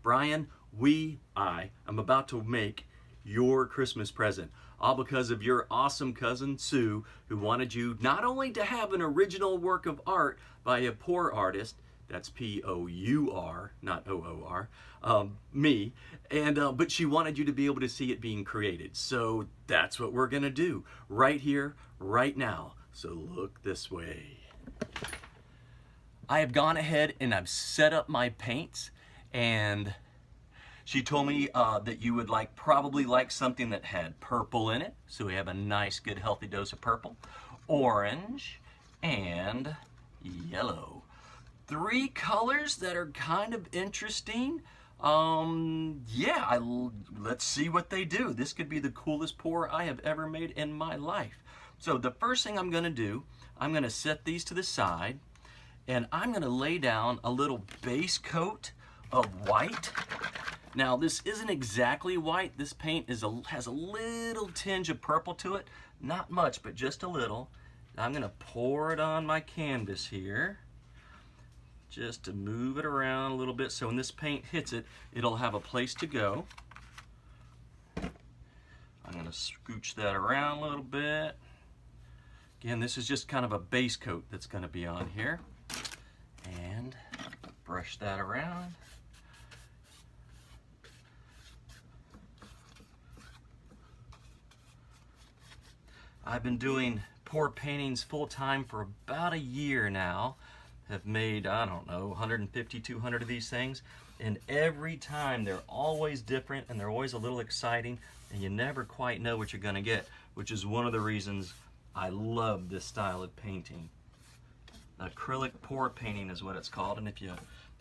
Brian, I am about to make your Christmas present. All because of your awesome cousin, Sue, who wanted you not only to have an original work of art by a poor artist, that's P-O-U-R, not O-O-R, me, but she wanted you to be able to see it being created. So that's what we're gonna do, right here, right now. So look this way. I have gone ahead and I've set up my paints, and she told me that you would probably like something that had purple in it. So we have a nice, good, healthy dose of purple, orange, and yellow. 3 colors that are kind of interesting. Let's see what they do. This could be the coolest pour I have ever made in my life. So the first thing I'm gonna do, I'm gonna set these to the side, and I'm gonna lay down a little base coat of white. Now this isn't exactly white. This paint has a little tinge of purple to it. Not much, but just a little. I'm gonna pour it on my canvas here, just to move it around a little bit so when this paint hits it, it'll have a place to go. I'm gonna scooch that around a little bit. Again, this is just kind of a base coat that's gonna be on here. And brush that around. I've been doing pour paintings full time for about a year now. Have made, I don't know, 150, 200 of these things. And every time they're always different and they're always a little exciting, and you never quite know what you're gonna get, which is one of the reasons I love this style of painting. Acrylic pour painting is what it's called, and if you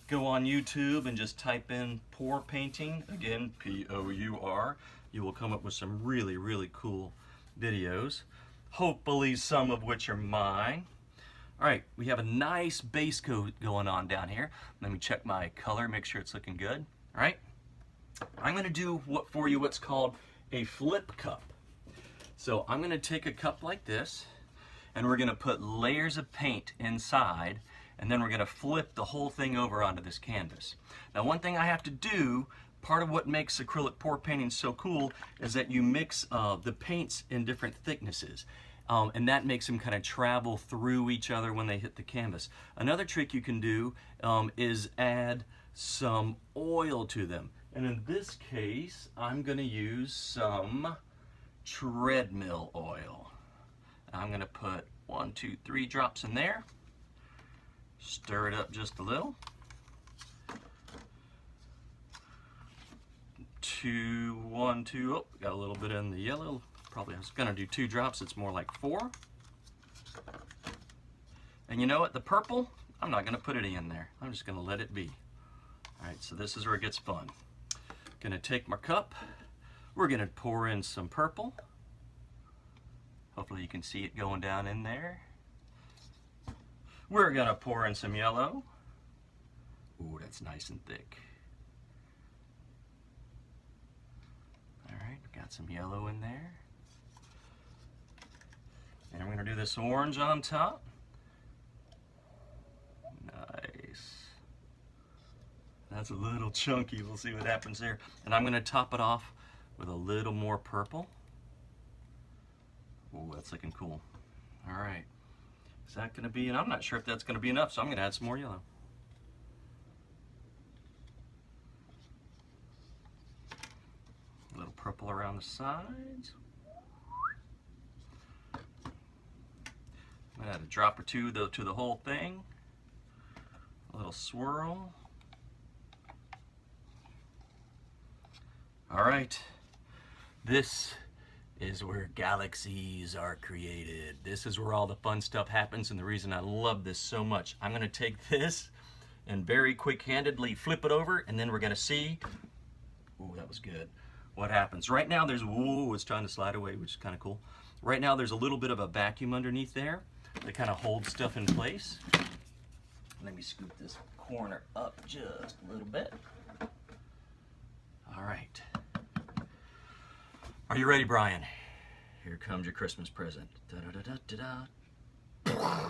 go on YouTube and just type in pour painting, again, P-O-U-R, you will come up with some really, really cool videos, hopefully some of which are mine. All right, we have a nice base coat going on down here. Let me check my color, make sure it's looking good. All right, I'm gonna do what's called a flip cup. So I'm gonna take a cup like this, and we're gonna put layers of paint inside, and then we're gonna flip the whole thing over onto this canvas. Now, one thing I have to do, part of what makes acrylic pour painting so cool is that you mix the paints in different thicknesses. And that makes them kind of travel through each other when they hit the canvas. Another trick you can do is add some oil to them. And in this case, I'm gonna use some treadmill oil. I'm gonna put 1, 2, 3 drops in there. Stir it up just a little. 2, 1, 2, oh, got a little bit in the yellow. Probably I was gonna do 2 drops, it's more like 4. And you know what, the purple, I'm not gonna put any in there. I'm just gonna let it be. All right, so this is where it gets fun. Gonna take my cup, we're gonna pour in some purple. Hopefully you can see it going down in there. We're gonna pour in some yellow. Ooh, that's nice and thick. All right, got some yellow in there. And we're gonna do this orange on top. Nice. That's a little chunky, we'll see what happens there. And I'm gonna top it off with a little more purple. Oh, that's looking cool. All right, is that gonna be, and I'm not sure if that's gonna be enough, so I'm gonna add some more yellow. A little purple around the sides. I'm gonna add a drop or 2 to the whole thing. A little swirl. All right, this is where galaxies are created. This is where all the fun stuff happens, and the reason I love this so much. I'm gonna take this and very quick-handedly flip it over, and then we're gonna see, ooh, that was good, what happens. Right now there's, ooh, it's trying to slide away, which is kind of cool. Right now there's a little bit of a vacuum underneath there that kind of holds stuff in place. Let me scoop this corner up just a little bit. All right. Are you ready, Brian? Here comes your Christmas present. Da -da -da -da -da -da.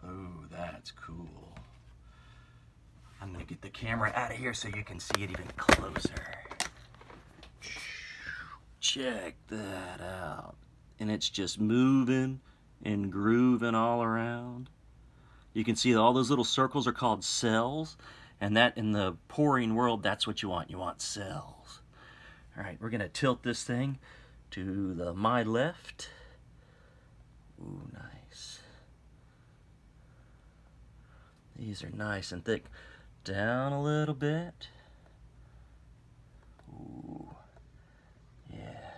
Oh, that's cool. I I'm gonna get the camera out of here so you can see it even closer. Check that out. And it's just moving and grooving all around. You can see all those little circles are called cells, and that in the pouring world, that's what you want. You want cells. All right, we're gonna tilt this thing to my left. Ooh, nice. These are nice and thick. Down a little bit. Ooh, yeah.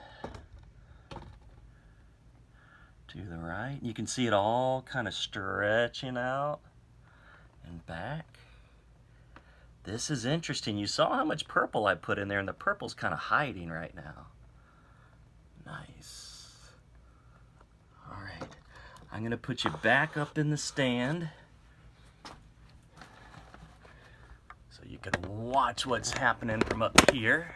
To the right. You can see it all kind of stretching out and back. This is interesting. You saw how much purple I put in there, and the purple's kind of hiding right now. Nice. All right. I'm going to put you back up in the stand so you can watch what's happening from up here.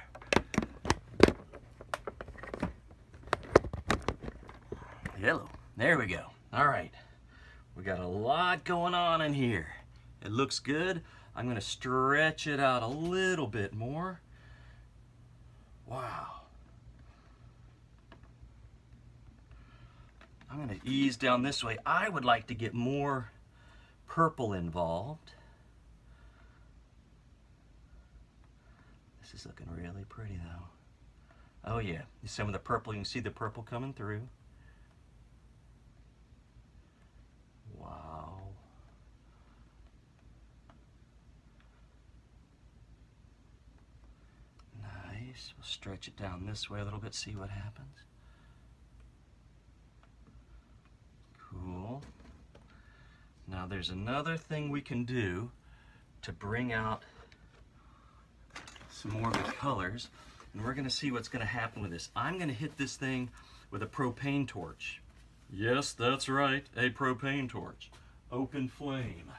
Hello. There we go. All right. We got a lot going on in here. It looks good. I'm going to stretch it out a little bit more. Wow. I'm going to ease down this way. I would like to get more purple involved. This is looking really pretty though. Oh yeah, some of the purple, you can see the purple coming through. Wow. Nice. We'll stretch it down this way a little bit, see what happens. Cool. Now there's another thing we can do to bring out some more of the colors, and we're going to see what's going to happen with this. I'm going to hit this thing with a propane torch. Yes, that's right, a propane torch. Open flame.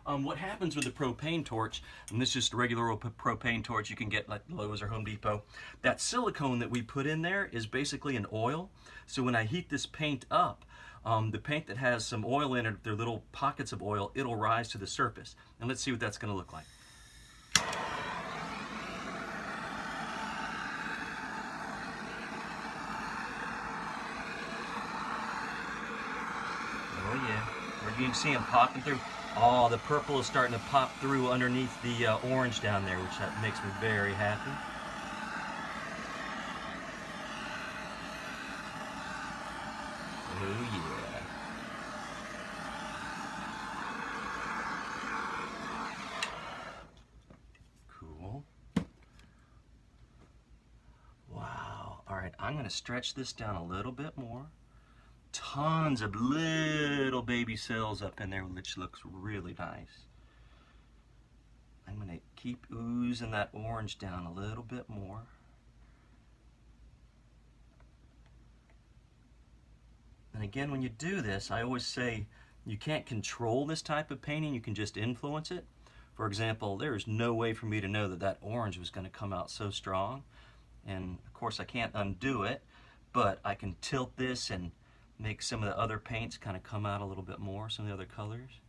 What happens with the propane torch, and this is just a regular old propane torch you can get like Lowe's or Home Depot, that silicone that we put in there is basically an oil. So when I heat this paint up, the paint that has some oil in it, their little pockets of oil, it'll rise to the surface. And let's see what that's going to look like. Oh yeah, you can see them popping through. Oh, the purple is starting to pop through underneath the orange down there, which that makes me very happy. Oh yeah. Cool. Wow. All right, I'm going to stretch this down a little bit more. Tons of little baby cells up in there, which looks really nice. I'm going to keep oozing that orange down a little bit more. And again, when you do this, I always say you can't control this type of painting, you can just influence it. For example, there is no way for me to know that that orange was going to come out so strong. And of course I can't undo it, but I can tilt this and make some of the other paints kind of come out a little bit more, some of the other colors.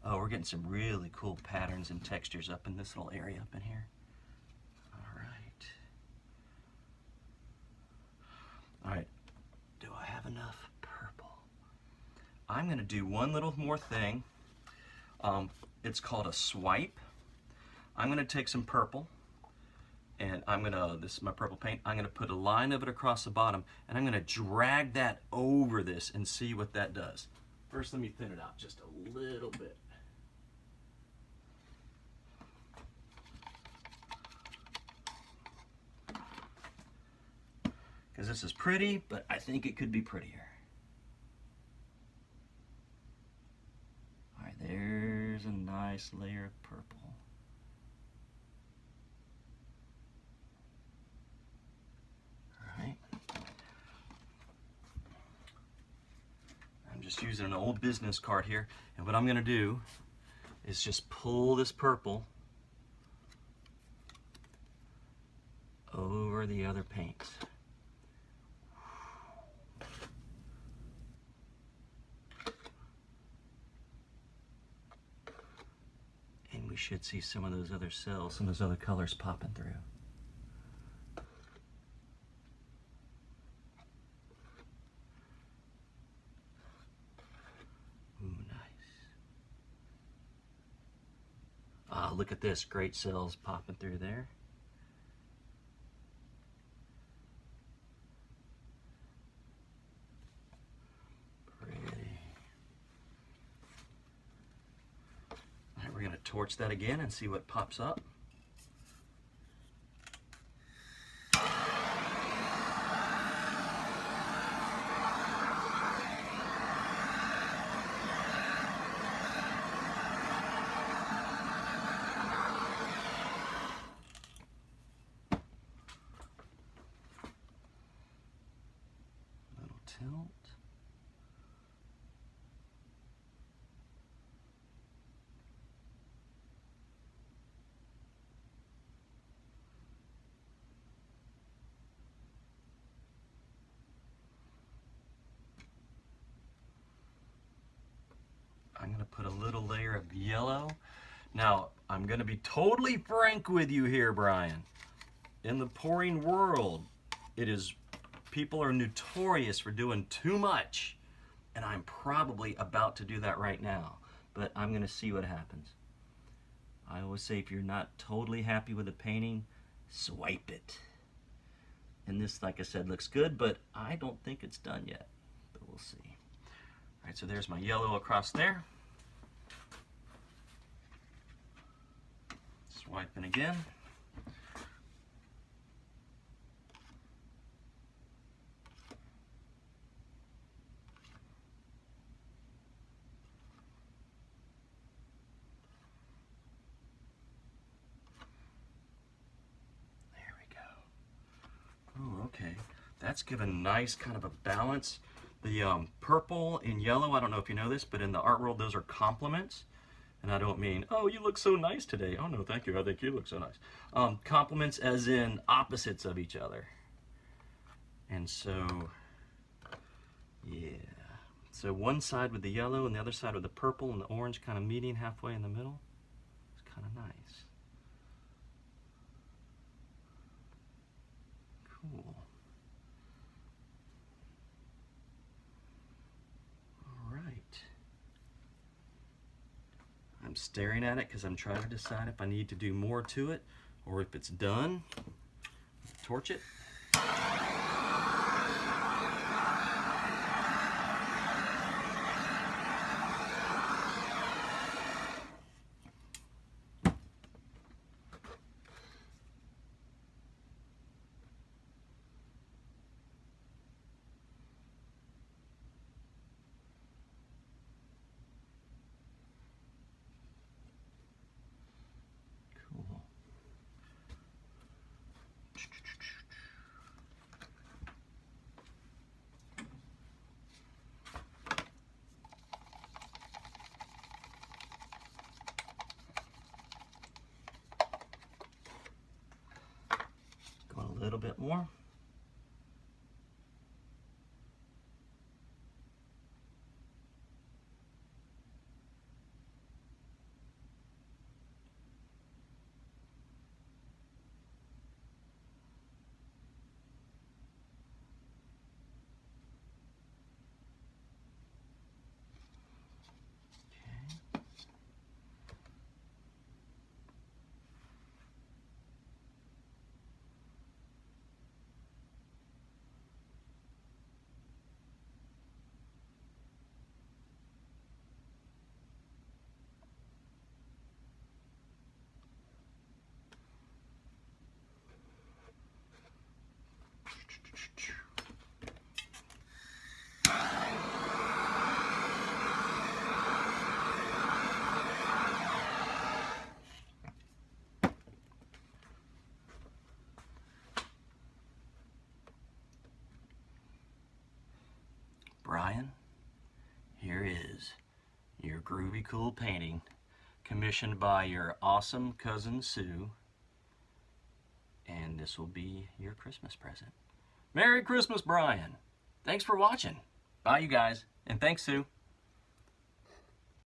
Oh, we're getting some really cool patterns and textures up in this little area up in here. All right. All right, do I have enough purple? I'm going to do one little more thing. It's called a swipe. I'm going to take some purple, and this is my purple paint, I'm going to put a line of it across the bottom, and I'm going to drag that over this and see what that does. First, let me thin it out just a little bit. Because this is pretty, but I think it could be prettier. All right, there's a nice layer of purple. I'm just using an old business card here, and what I'm going to do is just pull this purple over the other paints. And we we should see some of those other cells, some of those other colors popping through. Ooh, nice. Ah, look at this, great cells popping through there. We're going to torch that again and see what pops up. Little tilt. I'm going to put a little layer of yellow. Now, I'm going to be totally frank with you here, Brian. In the pouring world, people are notorious for doing too much, and I'm probably about to do that right now, but I'm going to see what happens. I always say if you're not totally happy with a painting, swipe it. And this, like I said, looks good, but I don't think it's done yet, but we'll see. All right, so there's my yellow across there. Swiping again. There we go. Oh, okay. That's given nice kind of a balance. The purple and yellow, I don't know if you know this, but in the art world, those are compliments. And I don't mean, oh, you look so nice today. Oh, no, thank you. I think you look so nice. Compliments as in opposites of each other. And so, yeah. So one side with the yellow and the other side with the purple and the orange kind of meeting halfway in the middle. It's kind of nice. Cool. I'm staring at it because I'm trying to decide if I need to do more to it or if it's done. Torch it. A little bit more. Brian, here is your groovy cool painting commissioned by your awesome cousin Sue, and this will be your Christmas present. Merry Christmas, Brian. Thanks for watching. Bye, you guys, and thanks, Sue.